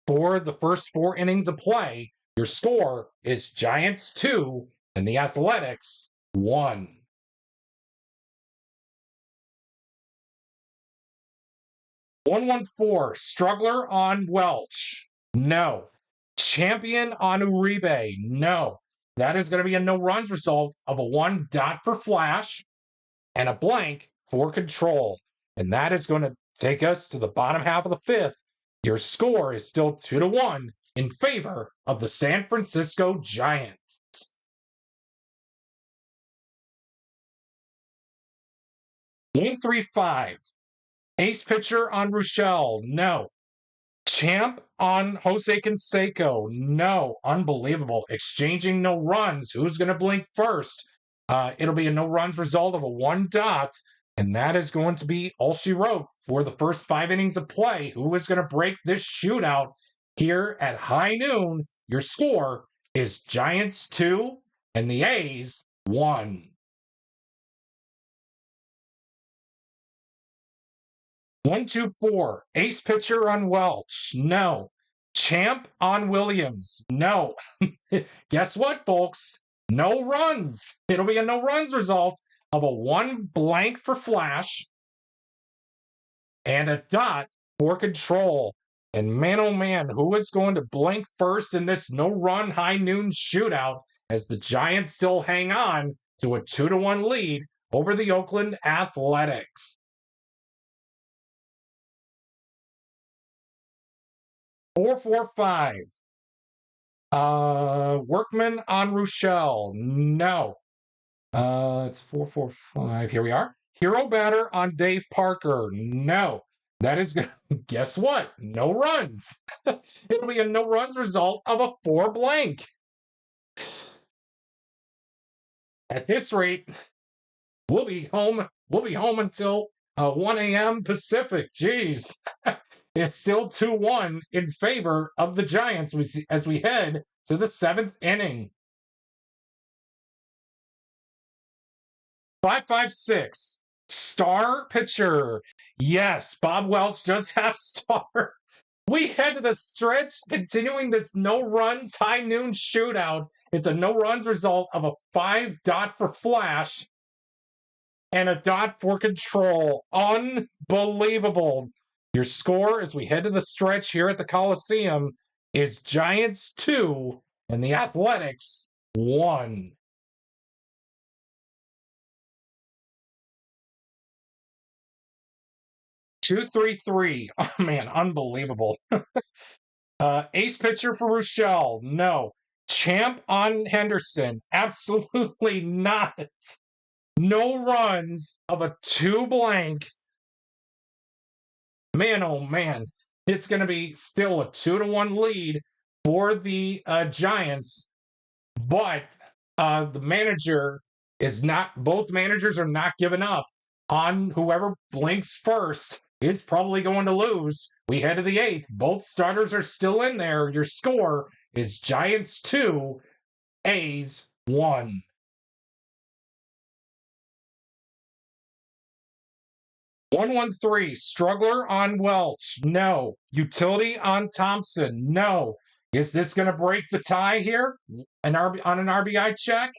A: for the first 4 innings of play. Your score is Giants 2 and the Athletics 1. 114, Struggler on Welch. No. Champion on Uribe. No. That is going to be a no runs result of a 1 dot for Flash and a blank for Control. And that is going to take us to the bottom half of the 5th. Your score is still 2-1 in favor of the San Francisco Giants. 135. Ace pitcher on Rochelle. No. Champ on Jose Canseco. No. Unbelievable. Exchanging no runs. Who's going to blink first? It'll be a no runs result of a 1 dot. And that is going to be all she wrote for the first 5 innings of play. Who is going to break this shootout here at high noon? Your score is Giants 2 and the A's 1. 124. Ace pitcher on Welch. No. Champ on Williams. No. Guess what, folks? No runs. It'll be a no runs result of a 1 blank for Flash and a dot for Control. And man, oh man, who is going to blink first in this no run high noon shootout as the Giants still hang on to a 2-1 lead over the Oakland Athletics? 445. Workman on Rochelle. No. It's 445. Here we are. Hero batter on Dave Parker. No. That is good. Guess what? No runs. It'll be a no runs result of a 4 blank. At this rate, we'll be home. We'll be home until 1 a.m. Pacific. Jeez. It's still 2-1 in favor of the Giants as we head to the 7th inning. 556. Star pitcher. Yes, Bob Welch does have star. We head to the stretch, continuing this no runs high noon shootout. It's a no runs result of a 5 dot for Flash and a dot for Control. Unbelievable. Your score as we head to the stretch here at the Coliseum is Giants 2 and the Athletics 1. 233. Oh man, unbelievable. Ace pitcher for Rochelle. No. Champ on Henderson. Absolutely not. No runs of a 2 blank. Man, oh man. It's going to be still a 2-1 lead for the Giants. But the manager is not, both managers are not giving up on whoever blinks first is probably going to lose. We head to the 8th. Both starters are still in there. Your score is Giants 2, A's 1. 113. Struggler on Welch. No. Utility on Thompson. No. Is this going to break the tie here on an RBI check?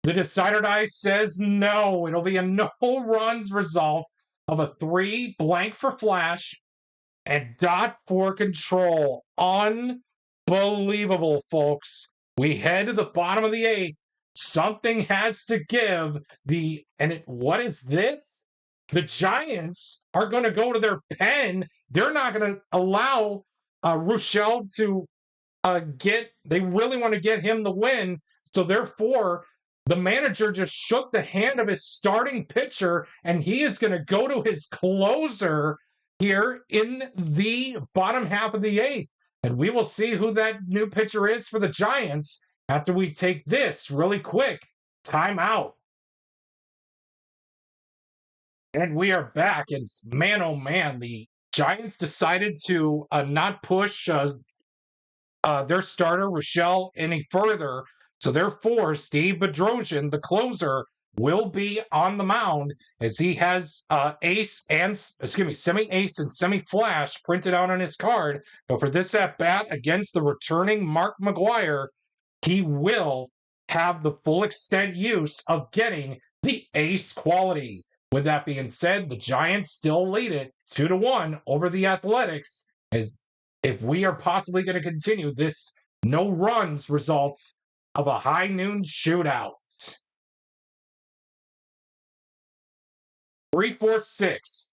A: The decider die says no. It'll be a no runs result of a 3 blank for Flash and dot for Control. Unbelievable, folks. We head to the bottom of the 8th. Something has to give. What is this? The Giants are going to go to their pen. They're not going to allow Rochelle to they really want to get him the win. So therefore, the manager just shook the hand of his starting pitcher, and he is going to go to his closer here in the bottom half of the 8th. And we will see who that new pitcher is for the Giants after we take this really quick timeout. And we are back. And man, oh man, the Giants decided to not push their starter, Rochelle, any further. So therefore, Steve Bedrosian, the closer, will be on the mound as he has semi-ace and semi-flash printed out on his card. But for this at-bat against the returning Mark McGwire, he will have the full extent use of getting the ace quality. With that being said, the Giants still lead it 2-1 over the Athletics, as if we are possibly going to continue this no runs results of a high noon shootout. 3-4-6.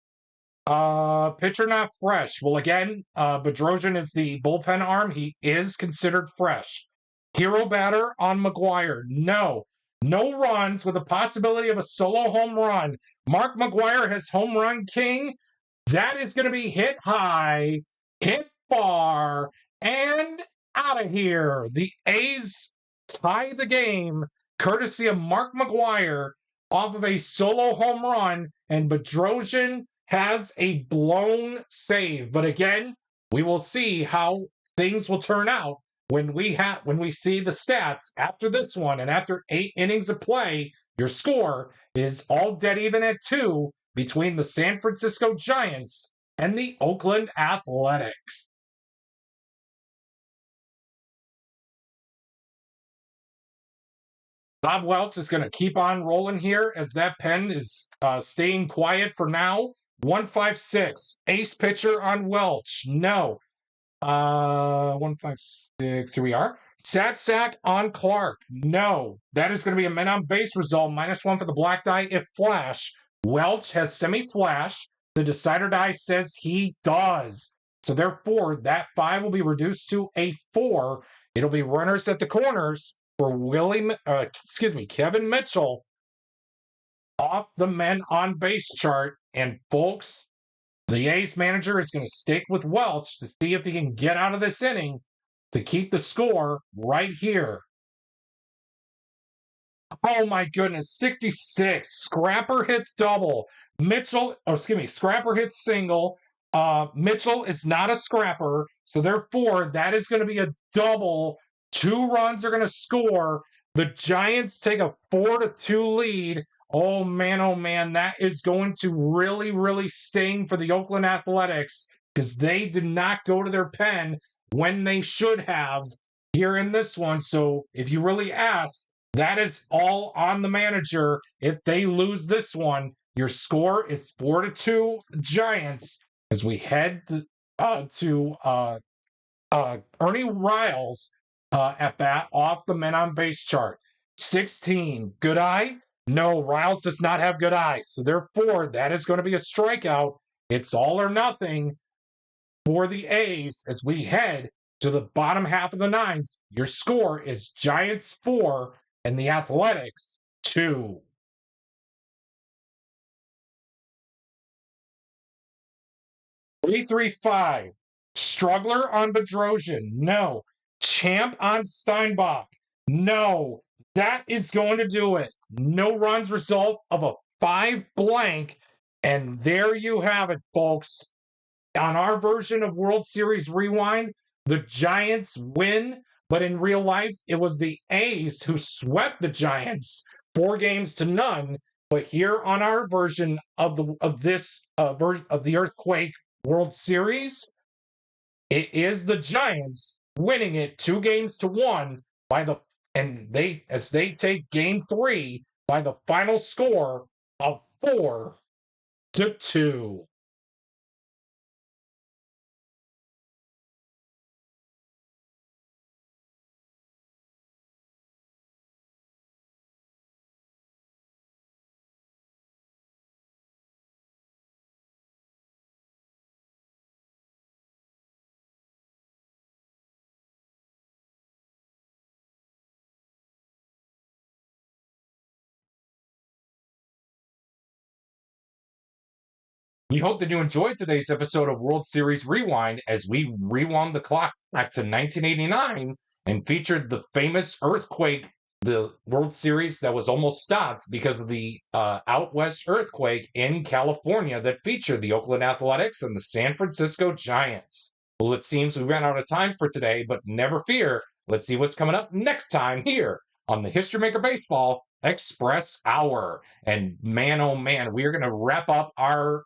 A: Pitcher not fresh. Well, again, Bedrosian is the bullpen arm. He is considered fresh. Hero batter on McGwire. No. No runs with the possibility of a solo home run. Mark McGwire has home run king. That is going to be hit high, hit far, and out of here. The A's tie the game, courtesy of Mark McGwire, off of a solo home run, and Bedrosian has a blown save. But again, we will see how things will turn out when we see the stats after this one. And after 8 innings of play, your score is all dead even at 2 between the San Francisco Giants and the Oakland Athletics. Bob Welch is going to keep on rolling here as that pen is staying quiet for now. 1-5-6. Ace pitcher on Welch. No. 1-5-6. Here we are. Sack on Clark. No. That is going to be a men on base result. -1 for the black die if flash. Welch has semi-flash. The decider die says he does. So therefore, that 5 will be reduced to a 4. It'll be runners at the corners for Kevin Mitchell off the men on base chart. And folks, the A's manager is going to stick with Welch to see if he can get out of this inning to keep the score right here. Oh my goodness, 66. Scrapper hits double. Scrapper hits single. Mitchell is not a scrapper, so therefore that is going to be a double. 2 runs are going to score. The Giants take a 4-2 lead. Oh man, that is going to really, really sting for the Oakland Athletics because they did not go to their pen when they should have here in this one. So if you really ask, that is all on the manager. If they lose this one, your score is 4-2 Giants as we head to Ernie Riles at bat off the men on base chart. 16. Good eye? No, Riles does not have good eyes. So therefore, that is going to be a strikeout. It's all or nothing for the A's as we head to the bottom half of the 9th. Your score is Giants 4 and the Athletics 2. 3-3-5. Struggler on Bedrosian. No. Champ on Steinbach. No. That is going to do it. No runs result of a 5 blank. And there you have it, folks. On our version of World Series Rewind, the Giants win, but in real life, it was the A's who swept the Giants 4-0. But here on our version of the Earthquake World Series, it is the Giants winning it 2-1 as they take Game 3 by the final score of 4-2. We hope that you enjoyed today's episode of World Series Rewind as we rewound the clock back to 1989 and featured the famous earthquake, the World Series that was almost stopped because of the out west earthquake in California that featured the Oakland Athletics and the San Francisco Giants. Well, it seems we ran out of time for today, but never fear. Let's see what's coming up next time here on the History Maker Baseball Express Hour. And man, oh man, we are going to wrap up our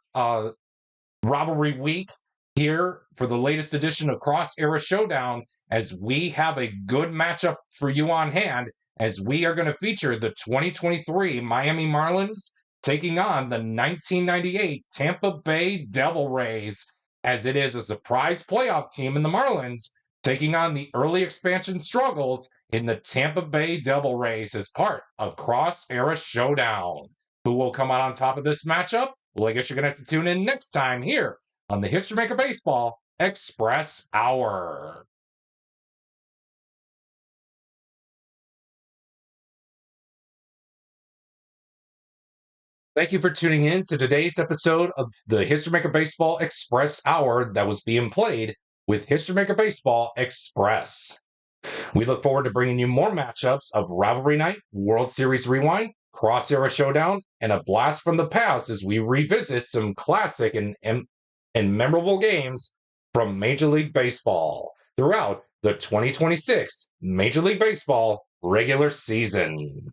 A: rivalry week here for the latest edition of Cross Era Showdown, as we have a good matchup for you on hand, as we are going to feature the 2023 Miami Marlins taking on the 1998 Tampa Bay Devil Rays, as it is a surprise playoff team in the Marlins taking on the early expansion struggles in the Tampa Bay Devil Rays as part of Cross Era Showdown. Who will come out on top of this matchup? Well, I guess you're going to have to tune in next time here on the History Maker Baseball Express Hour. Thank you for tuning in to today's episode of the History Maker Baseball Express Hour that was being played with History Maker Baseball Express. We look forward to bringing you more matchups of Rivalry Night, World Series Rewind, Cross Era Showdown, and a blast from the past as we revisit some classic and memorable games from Major League Baseball throughout the 2026 Major League Baseball regular season.